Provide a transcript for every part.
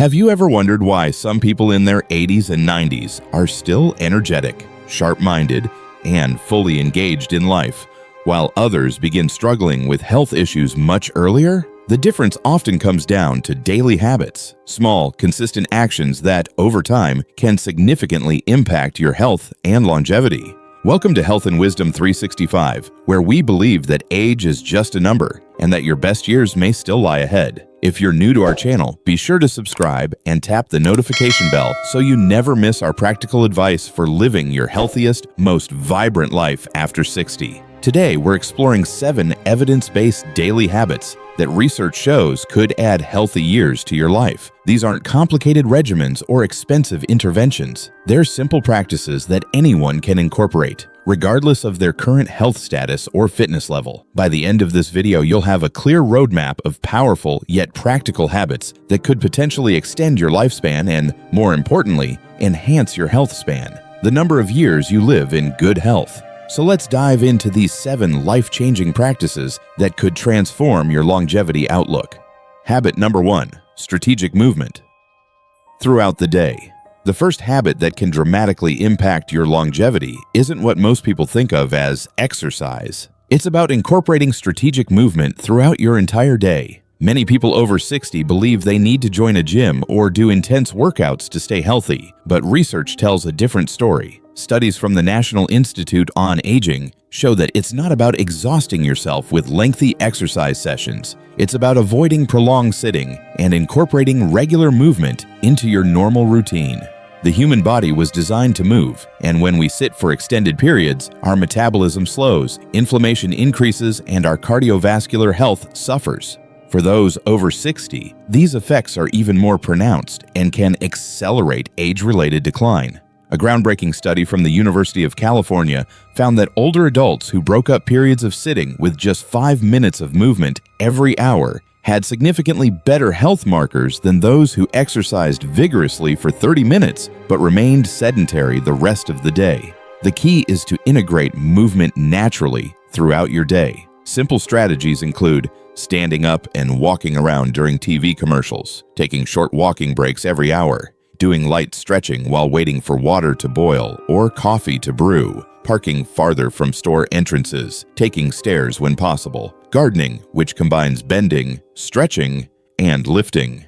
Have you ever wondered why some people in their 80s and 90s are still energetic, sharp-minded, and fully engaged in life, while others begin struggling with health issues much earlier? The difference often comes down to daily habits, small, consistent actions that, over time, can significantly impact your health and longevity. Welcome to Health and Wisdom 365, where we believe that age is just a number and that your best years may still lie ahead. If you're new to our channel, be sure to subscribe and tap the notification bell so you never miss our practical advice for living your healthiest, most vibrant life after 60. Today, we're exploring 7 evidence-based daily habits that research shows could add healthy years to your life. These aren't complicated regimens or expensive interventions. They're simple practices that anyone can incorporate, regardless of their current health status or fitness level. By the end of this video, you'll have a clear roadmap of powerful yet practical habits that could potentially extend your lifespan and, more importantly, enhance your health span, the number of years you live in good health. So let's dive into these 7 life-changing practices that could transform your longevity outlook. Habit number 1, strategic movement. Throughout the day, the first habit that can dramatically impact your longevity isn't what most people think of as exercise. It's about incorporating strategic movement throughout your entire day. Many people over 60 believe they need to join a gym or do intense workouts to stay healthy, but research tells a different story. Studies from the National Institute on Aging show that it's not about exhausting yourself with lengthy exercise sessions. It's about avoiding prolonged sitting and incorporating regular movement into your normal routine. The human body was designed to move, and when we sit for extended periods, our metabolism slows, inflammation increases, and our cardiovascular health suffers. For those over 60, these effects are even more pronounced and can accelerate age-related decline. A groundbreaking study from the University of California found that older adults who broke up periods of sitting with just 5 minutes of movement every hour had significantly better health markers than those who exercised vigorously for 30 minutes but remained sedentary the rest of the day. The key is to integrate movement naturally throughout your day. Simple strategies include standing up and walking around during TV commercials, taking short walking breaks every hour, doing light stretching while waiting for water to boil or coffee to brew, parking farther from store entrances, taking stairs when possible, gardening, which combines bending, stretching, and lifting,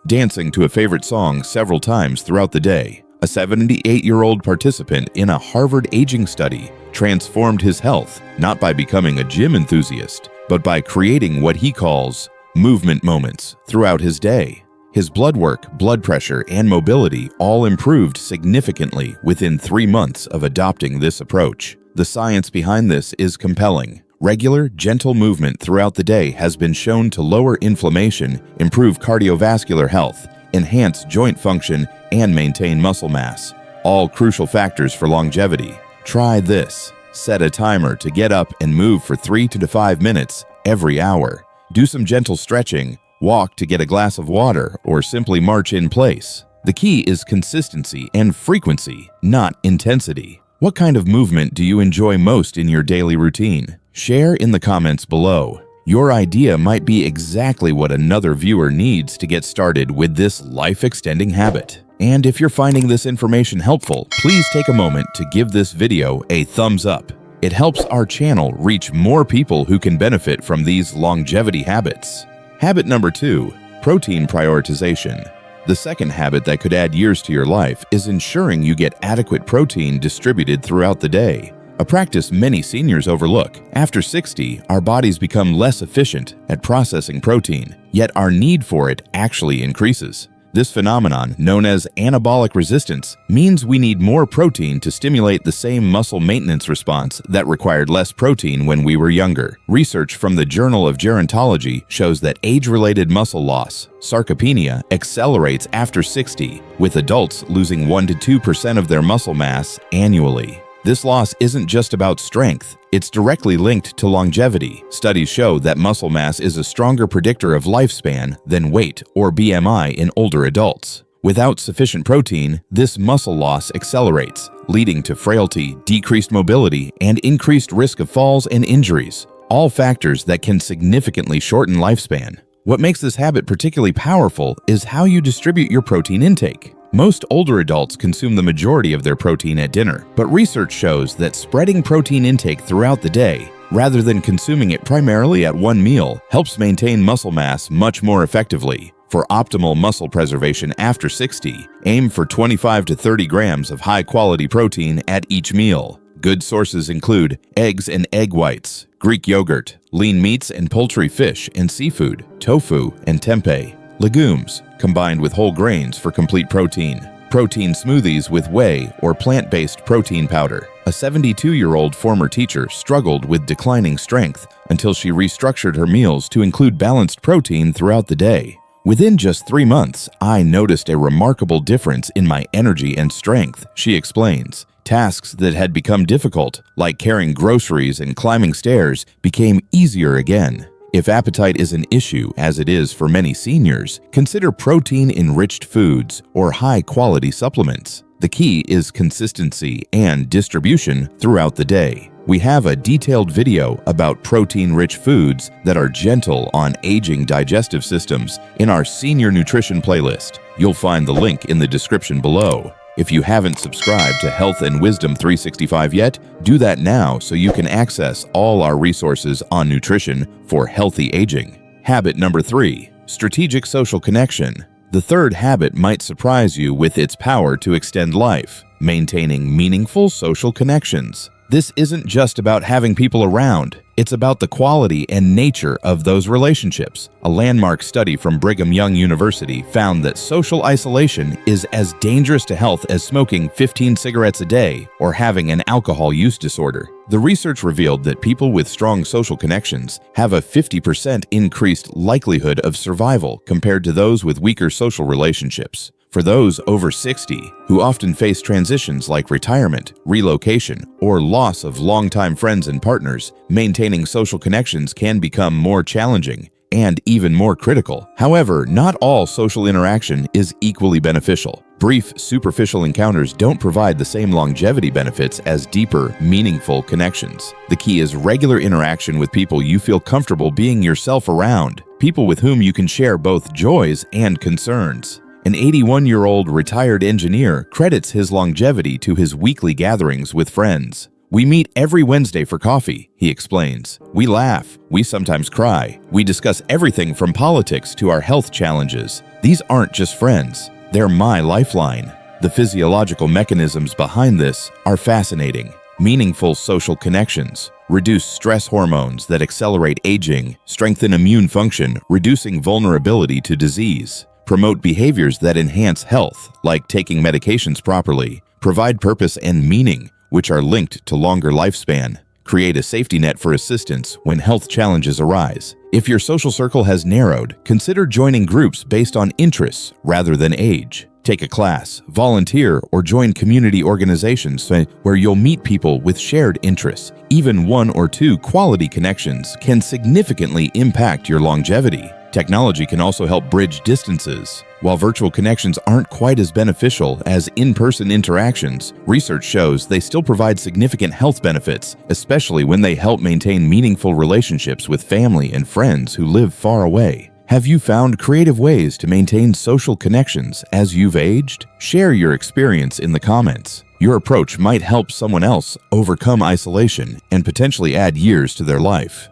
dancing to a favorite song several times throughout the day. A 78-year-old participant in a Harvard aging study transformed his health not by becoming a gym enthusiast, but by creating what he calls movement moments throughout his day. His blood work, blood pressure, and mobility all improved significantly within 3 months of adopting this approach. The science behind this is compelling. Regular, gentle movement throughout the day has been shown to lower inflammation, improve cardiovascular health, enhance joint function, and maintain muscle mass, all crucial factors for longevity. Try this. Set a timer to get up and move for 3 to 5 minutes every hour. Do some gentle stretching, walk to get a glass of water, or simply march in place. The key is consistency and frequency, not intensity. What kind of movement do you enjoy most in your daily routine? Share in the comments below. Your idea might be exactly what another viewer needs to get started with this life-extending habit. And if you're finding this information helpful, please take a moment to give this video a thumbs up. It helps our channel reach more people who can benefit from these longevity habits. Habit number 2, protein prioritization. The second habit that could add years to your life is ensuring you get adequate protein distributed throughout the day, a practice many seniors overlook. After 60, our bodies become less efficient at processing protein, yet our need for it actually increases. This phenomenon, known as anabolic resistance, means we need more protein to stimulate the same muscle maintenance response that required less protein when we were younger. Research from the Journal of Gerontology shows that age-related muscle loss, sarcopenia, accelerates after 60, with adults losing 1 to 2% of their muscle mass annually. This loss isn't just about strength, it's directly linked to longevity. Studies show that muscle mass is a stronger predictor of lifespan than weight or BMI in older adults. Without sufficient protein, this muscle loss accelerates, leading to frailty, decreased mobility, and increased risk of falls and injuries, all factors that can significantly shorten lifespan. What makes this habit particularly powerful is how you distribute your protein intake. Most older adults consume the majority of their protein at dinner, but research shows that spreading protein intake throughout the day, rather than consuming it primarily at one meal, helps maintain muscle mass much more effectively. For optimal muscle preservation after 60, aim for 25 to 30 grams of high-quality protein at each meal. Good sources include eggs and egg whites, Greek yogurt, lean meats and poultry, fish and seafood, tofu and tempeh, legumes, combined with whole grains for complete protein, protein smoothies with whey or plant-based protein powder. A 72-year-old former teacher struggled with declining strength until she restructured her meals to include balanced protein throughout the day. Within just 3 months, I noticed a remarkable difference in my energy and strength, she explains. Tasks that had become difficult, like carrying groceries and climbing stairs, became easier again. If appetite is an issue, as it is for many seniors, consider protein-enriched foods or high-quality supplements. The key is consistency and distribution throughout the day. We have a detailed video about protein-rich foods that are gentle on aging digestive systems in our Senior Nutrition playlist. You'll find the link in the description below. If you haven't subscribed to Health and Wisdom 365 yet, do that now so you can access all our resources on nutrition for healthy aging. Habit number 3, strategic social connection. The third habit might surprise you with its power to extend life, maintaining meaningful social connections. This isn't just about having people around, it's about the quality and nature of those relationships. A landmark study from Brigham Young University found that social isolation is as dangerous to health as smoking 15 cigarettes a day or having an alcohol use disorder. The research revealed that people with strong social connections have a 50% increased likelihood of survival compared to those with weaker social relationships. For those over 60, who often face transitions like retirement, relocation, or loss of longtime friends and partners, maintaining social connections can become more challenging and even more critical. However, not all social interaction is equally beneficial. Brief, superficial encounters don't provide the same longevity benefits as deeper, meaningful connections. The key is regular interaction with people you feel comfortable being yourself around, people with whom you can share both joys and concerns. An 81-year-old retired engineer credits his longevity to his weekly gatherings with friends. "We meet every Wednesday for coffee," he explains. "We laugh, we sometimes cry, we discuss everything from politics to our health challenges. These aren't just friends, they're my lifeline." The physiological mechanisms behind this are fascinating. Meaningful social connections reduce stress hormones that accelerate aging, strengthen immune function, reducing vulnerability to disease, promote behaviors that enhance health, like taking medications properly, provide purpose and meaning, which are linked to longer lifespan, create a safety net for assistance when health challenges arise. If your social circle has narrowed, consider joining groups based on interests rather than age. Take a class, volunteer, or join community organizations where you'll meet people with shared interests. Even 1 or 2 quality connections can significantly impact your longevity. Technology can also help bridge distances. While virtual connections aren't quite as beneficial as in-person interactions, research shows they still provide significant health benefits, especially when they help maintain meaningful relationships with family and friends who live far away. Have you found creative ways to maintain social connections as you've aged? Share your experience in the comments. Your approach might help someone else overcome isolation and potentially add years to their life.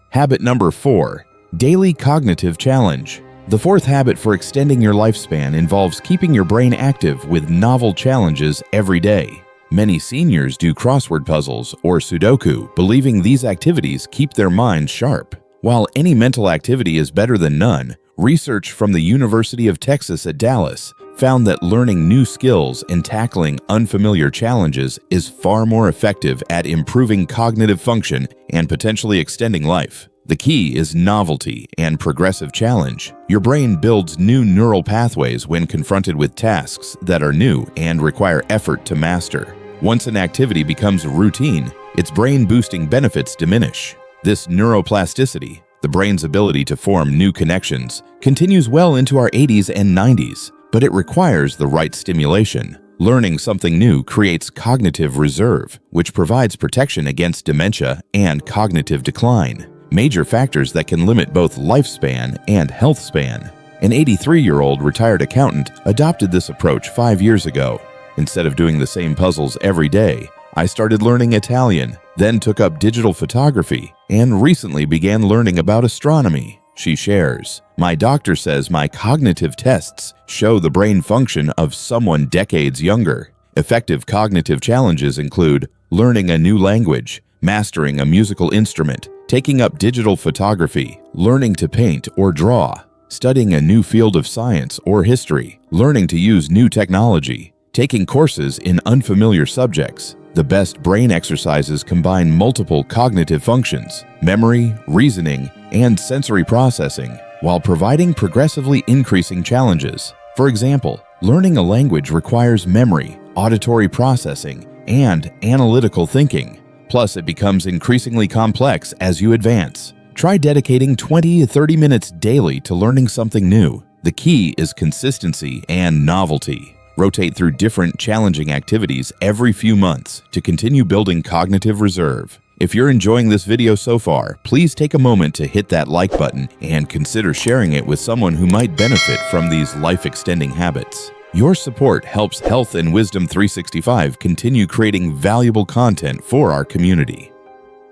Habit number 4. Daily cognitive challenge. The fourth habit for extending your lifespan involves keeping your brain active with novel challenges every day. Many seniors do crossword puzzles or Sudoku, believing these activities keep their minds sharp. While any mental activity is better than none, research from the University of Texas at Dallas found that learning new skills and tackling unfamiliar challenges is far more effective at improving cognitive function and potentially extending life. The key is novelty and progressive challenge. Your brain builds new neural pathways when confronted with tasks that are new and require effort to master. Once an activity becomes routine, its brain-boosting benefits diminish. This neuroplasticity, the brain's ability to form new connections, continues well into our 80s and 90s, but it requires the right stimulation. Learning something new creates cognitive reserve, which provides protection against dementia and cognitive decline. major factors that can limit both lifespan and health span. An 83-year-old retired accountant adopted this approach 5 years ago. Instead of doing the same puzzles every day, I started learning Italian, then took up digital photography, and recently began learning about astronomy, she shares. My doctor says my cognitive tests show the brain function of someone decades younger. Effective cognitive challenges include learning a new language, mastering a musical instrument, taking up digital photography, learning to paint or draw, studying a new field of science or history, learning to use new technology, taking courses in unfamiliar subjects. The best brain exercises combine multiple cognitive functions, memory, reasoning, and sensory processing, while providing progressively increasing challenges. For example, learning a language requires memory, auditory processing, and analytical thinking. Plus, it becomes increasingly complex as you advance. Try dedicating 20 to 30 minutes daily to learning something new. The key is consistency and novelty. Rotate through different challenging activities every few months to continue building cognitive reserve. If you're enjoying this video so far, please take a moment to hit that like button and consider sharing it with someone who might benefit from these life-extending habits. Your support helps Health and Wisdom 365 continue creating valuable content for our community.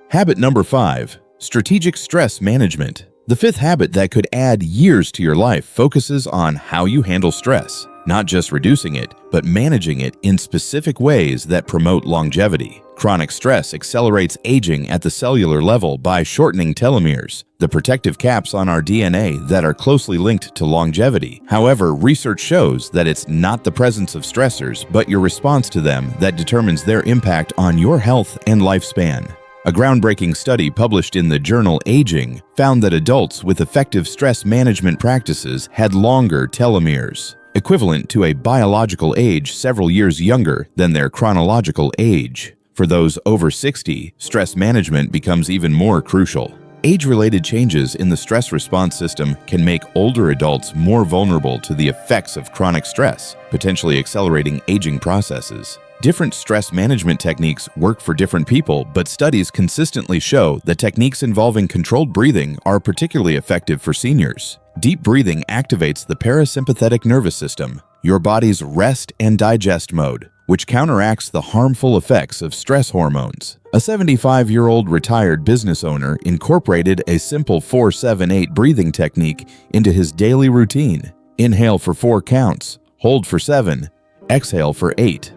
Habit number 5. Strategic stress management. The fifth habit that could add years to your life focuses on how you handle stress, not just reducing it, but managing it in specific ways that promote longevity. Chronic stress accelerates aging at the cellular level by shortening telomeres, the protective caps on our DNA that are closely linked to longevity. However, research shows that it's not the presence of stressors, but your response to them that determines their impact on your health and lifespan. A groundbreaking study published in the journal Aging found that adults with effective stress management practices had longer telomeres, equivalent to a biological age several years younger than their chronological age. For those over 60, stress management becomes even more crucial. Age-related changes in the stress response system can make older adults more vulnerable to the effects of chronic stress, potentially accelerating aging processes. Different stress management techniques work for different people, but studies consistently show that techniques involving controlled breathing are particularly effective for seniors. Deep breathing activates the parasympathetic nervous system, your body's rest and digest mode, which counteracts the harmful effects of stress hormones. A 75-year-old retired business owner incorporated a simple 4-7-8 breathing technique into his daily routine. Inhale for 4 counts, hold for 7, exhale for 8.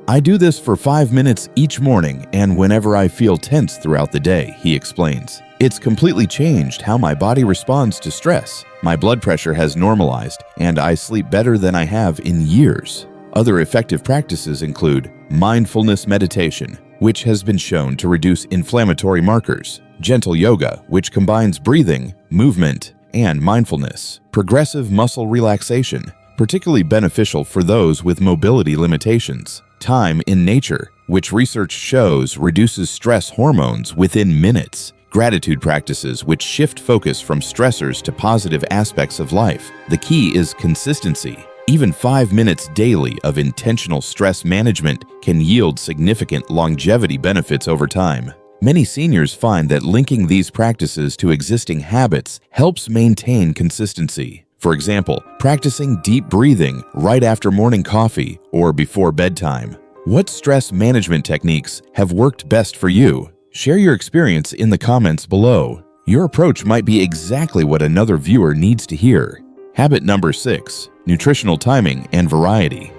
I do this for 5 minutes each morning and whenever I feel tense throughout the day, he explains. It's completely changed how my body responds to stress. My blood pressure has normalized and I sleep better than I have in years. Other effective practices include mindfulness meditation, which has been shown to reduce inflammatory markers, gentle yoga, which combines breathing, movement, and mindfulness, progressive muscle relaxation, particularly beneficial for those with mobility limitations, time in nature, which research shows reduces stress hormones within minutes, gratitude practices which shift focus from stressors to positive aspects of life. The key is consistency. Even 5 minutes daily of intentional stress management can yield significant longevity benefits over time. Many seniors find that linking these practices to existing habits helps maintain consistency. For example, practicing deep breathing right after morning coffee or before bedtime. What stress management techniques have worked best for you? Share your experience in the comments below. Your approach might be exactly what another viewer needs to hear. Habit number 6, nutritional timing and variety.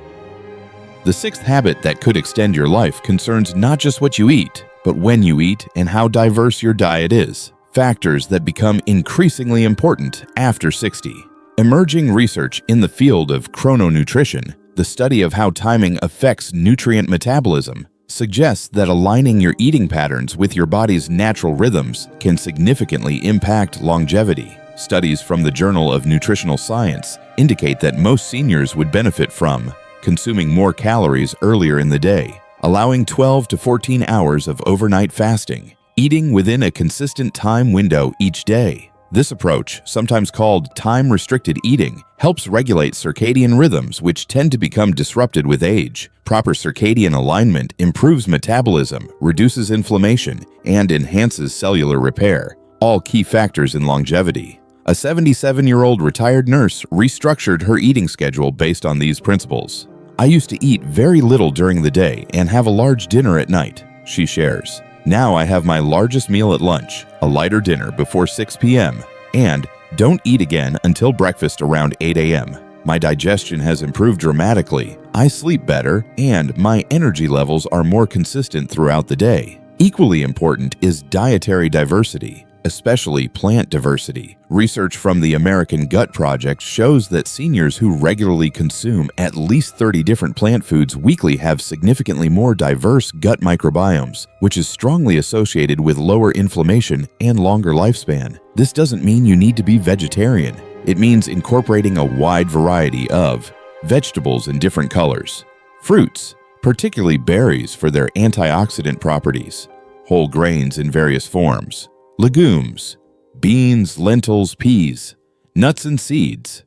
The sixth habit that could extend your life concerns not just what you eat, but when you eat and how diverse your diet is, factors that become increasingly important after 60. Emerging research in the field of chrononutrition, the study of how timing affects nutrient metabolism, suggests that aligning your eating patterns with your body's natural rhythms can significantly impact longevity. Studies from the Journal of Nutritional Science indicate that most seniors would benefit from consuming more calories earlier in the day, allowing 12 to 14 hours of overnight fasting, eating within a consistent time window each day. This approach, sometimes called time-restricted eating, helps regulate circadian rhythms which tend to become disrupted with age. Proper circadian alignment improves metabolism, reduces inflammation, and enhances cellular repair. all key factors in longevity. A 77-year-old retired nurse restructured her eating schedule based on these principles. "I used to eat very little during the day and have a large dinner at night," she shares. "Now I have my largest meal at lunch, a lighter dinner before 6 p.m., and don't eat again until breakfast around 8 a.m. My digestion has improved dramatically, I sleep better, and my energy levels are more consistent throughout the day." Equally important is dietary diversity, especially plant diversity. Research from the American Gut Project shows that seniors who regularly consume at least 30 different plant foods weekly have significantly more diverse gut microbiomes, which is strongly associated with lower inflammation and longer lifespan. This doesn't mean you need to be vegetarian. It means incorporating a wide variety of vegetables in different colors, fruits, particularly berries for their antioxidant properties, whole grains in various forms, legumes, beans, lentils, peas, nuts and seeds,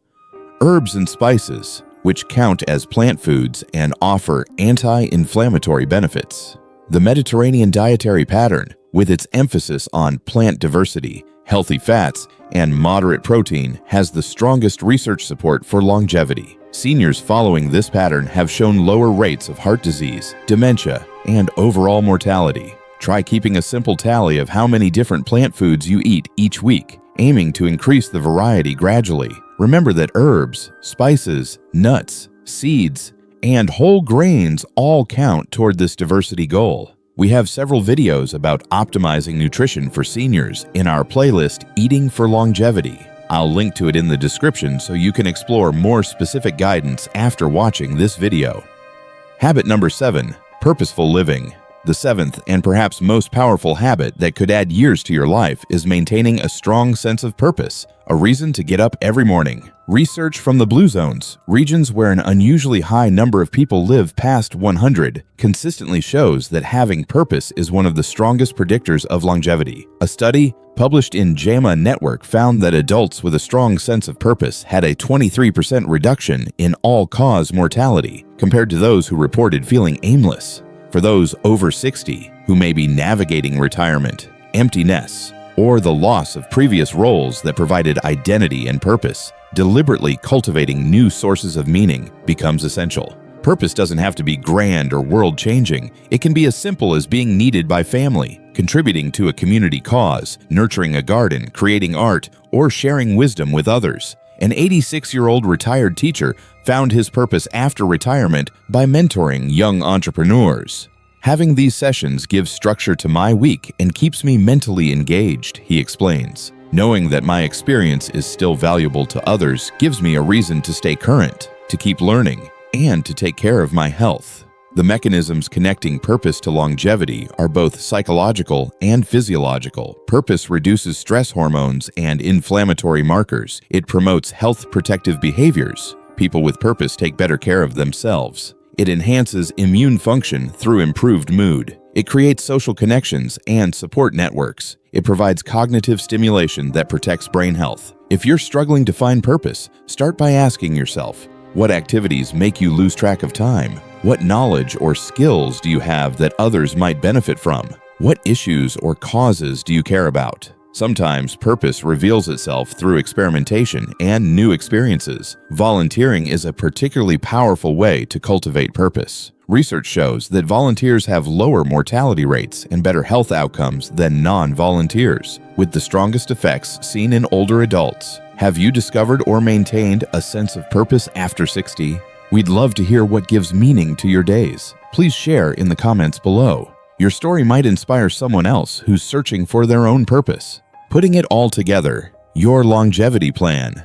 herbs and spices, which count as plant foods and offer anti-inflammatory benefits. The Mediterranean dietary pattern, with its emphasis on plant diversity, healthy fats, and moderate protein, has the strongest research support for longevity. Seniors following this pattern have shown lower rates of heart disease, dementia, and overall mortality. Try keeping a simple tally of how many different plant foods you eat each week, aiming to increase the variety gradually. Remember that herbs, spices, nuts, seeds, and whole grains all count toward this diversity goal. We have several videos about optimizing nutrition for seniors in our playlist, Eating for Longevity. I'll link to it in the description so you can explore more specific guidance after watching this video. Habit number 7, purposeful living. The seventh and perhaps most powerful habit that could add years to your life is maintaining a strong sense of purpose, a reason to get up every morning. Research from the Blue Zones, regions where an unusually high number of people live past 100, consistently shows that having purpose is one of the strongest predictors of longevity. A study published in JAMA Network found that adults with a strong sense of purpose had a 23% reduction in all-cause mortality compared to those who reported feeling aimless. For those over 60 who may be navigating retirement, empty nests, or the loss of previous roles that provided identity and purpose, deliberately cultivating new sources of meaning becomes essential. Purpose doesn't have to be grand or world-changing. It can be as simple as being needed by family, contributing to a community cause, nurturing a garden, creating art, or sharing wisdom with others. An 86-year-old retired teacher found his purpose after retirement by mentoring young entrepreneurs. "Having these sessions gives structure to my week and keeps me mentally engaged," he explains. "Knowing that my experience is still valuable to others gives me a reason to stay current, to keep learning, and to take care of my health." The mechanisms connecting purpose to longevity are both psychological and physiological. Purpose reduces stress hormones and inflammatory markers. It promotes health protective behaviors. People with purpose take better care of themselves. It enhances immune function through improved mood. It creates social connections and support networks. It provides cognitive stimulation that protects brain health. If you're struggling to find purpose, start by asking yourself, what activities make you lose track of time? What knowledge or skills do you have that others might benefit from? What issues or causes do you care about? Sometimes purpose reveals itself through experimentation and new experiences. Volunteering is a particularly powerful way to cultivate purpose. Research shows that volunteers have lower mortality rates and better health outcomes than non-volunteers, with the strongest effects seen in older adults. Have you discovered or maintained a sense of purpose after 60? We'd love to hear what gives meaning to your days. Please share in the comments below. Your story might inspire someone else who's searching for their own purpose. Putting it all together, your longevity plan.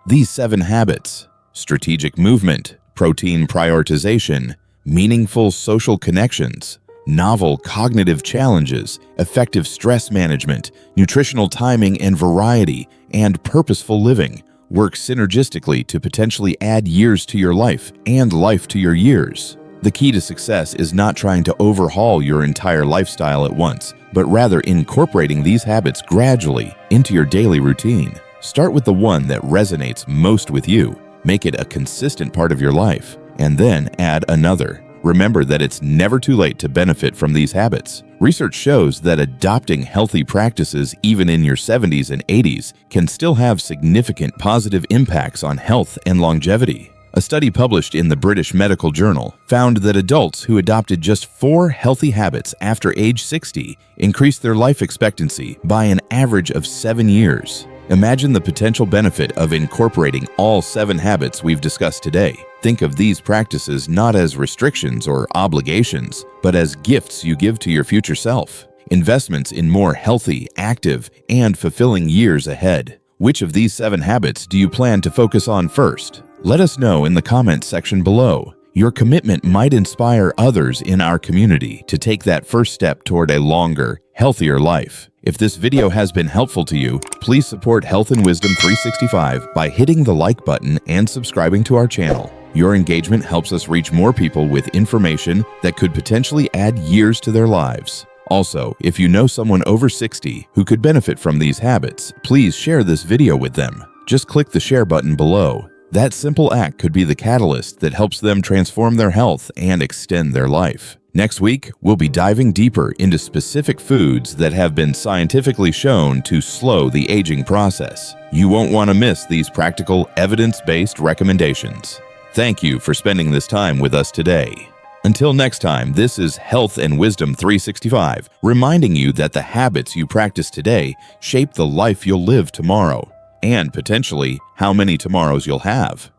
These 7 habits: strategic movement, protein prioritization, meaningful social connections, novel cognitive challenges, effective stress management, nutritional timing and variety, and purposeful living work synergistically to potentially add years to your life and life to your years. The key to success is not trying to overhaul your entire lifestyle at once, but rather incorporating these habits gradually into your daily routine. Start with the one that resonates most with you, make it a consistent part of your life, and then add another. Remember that it's never too late to benefit from these habits. Research shows that adopting healthy practices even in your 70s and 80s can still have significant positive impacts on health and longevity. A study published in the British Medical Journal found that adults who adopted just 4 healthy habits after age 60 increased their life expectancy by an average of 7 years. Imagine the potential benefit of incorporating all 7 habits we've discussed today. Think of these practices not as restrictions or obligations, but as gifts you give to your future self. Investments in more healthy, active, and fulfilling years ahead. Which of these 7 habits do you plan to focus on first? Let us know in the comments section below. Your commitment might inspire others in our community to take that first step toward a longer, healthier life. If this video has been helpful to you, please support Health and Wisdom 365 by hitting the like button and subscribing to our channel. Your engagement helps us reach more people with information that could potentially add years to their lives. Also, if you know someone over 60 who could benefit from these habits, please share this video with them. Just click the share button below. That simple act could be the catalyst that helps them transform their health and extend their life. Next week, we'll be diving deeper into specific foods that have been scientifically shown to slow the aging process. You won't want to miss these practical, evidence-based recommendations. Thank you for spending this time with us today. Until next time, this is Health and Wisdom 365, reminding you that the habits you practice today shape the life you'll live tomorrow, and potentially how many tomorrows you'll have.